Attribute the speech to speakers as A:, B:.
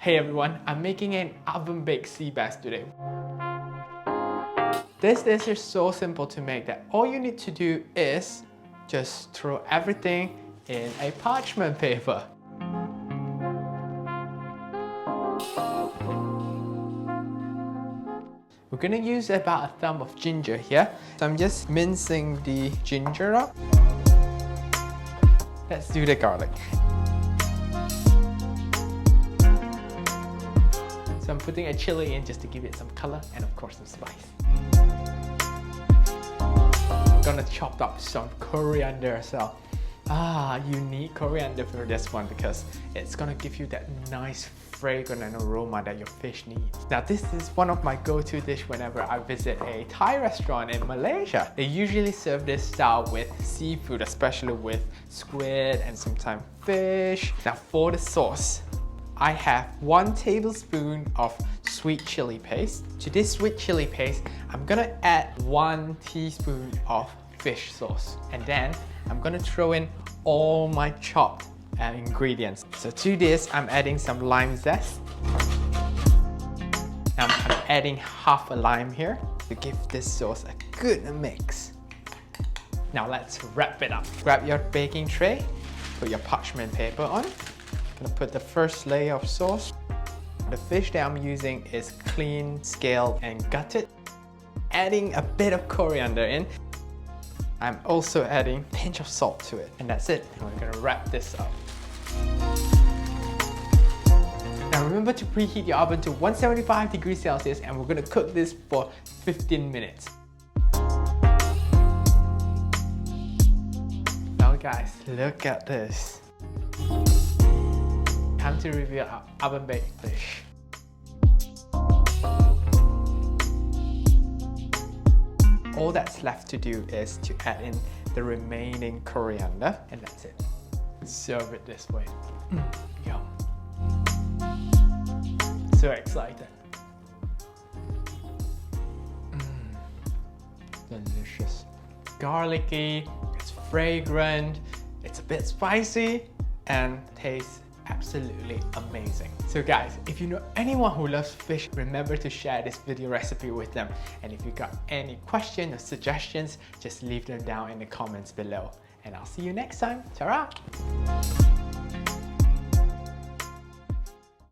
A: Hey everyone, I'm making an oven-baked sea bass today. This dish is so simple to make that all you need to do is just throw everything in a parchment paper. We're gonna use about a thumb of ginger here. So I'm just mincing the ginger up. Let's do the garlic. So I'm putting a chili in just to give it some color and of course some spice. I'm gonna chop up some coriander as well. You need coriander for this one because it's gonna give you that nice fragrance and aroma that your fish needs. Now this is one of my go-to dish whenever I visit a Thai restaurant in Malaysia. They usually serve this style with seafood, especially with squid and sometimes fish. Now for the sauce, I have 1 tablespoon of sweet chili paste. To this sweet chili paste, I'm gonna add 1 teaspoon of fish sauce. And then I'm gonna throw in all my chopped ingredients. So to this, I'm adding some lime zest. I'm adding half a lime here to give this sauce a good mix. Now let's wrap it up. Grab your baking tray, put your parchment paper on. I'm gonna put the first layer of sauce. The fish that I'm using is clean, scaled, and gutted. Adding a bit of coriander in. I'm also adding a pinch of salt to it. And that's it. We're gonna wrap this up. Now remember to preheat your oven to 175 degrees Celsius and we're gonna cook this for 15 minutes. Now guys, look at this. Time to reveal our oven-baked fish. All that's left to do is to add in the remaining coriander and that's it. Serve it this way. Yum. So excited. Delicious. Garlicky, it's fragrant, it's a bit spicy and tastes absolutely amazing. So guys, if you know anyone who loves fish, remember to share this video recipe with them. And if you got any questions or suggestions, just leave them down in the comments below. And I'll see you next time. Ta-ra!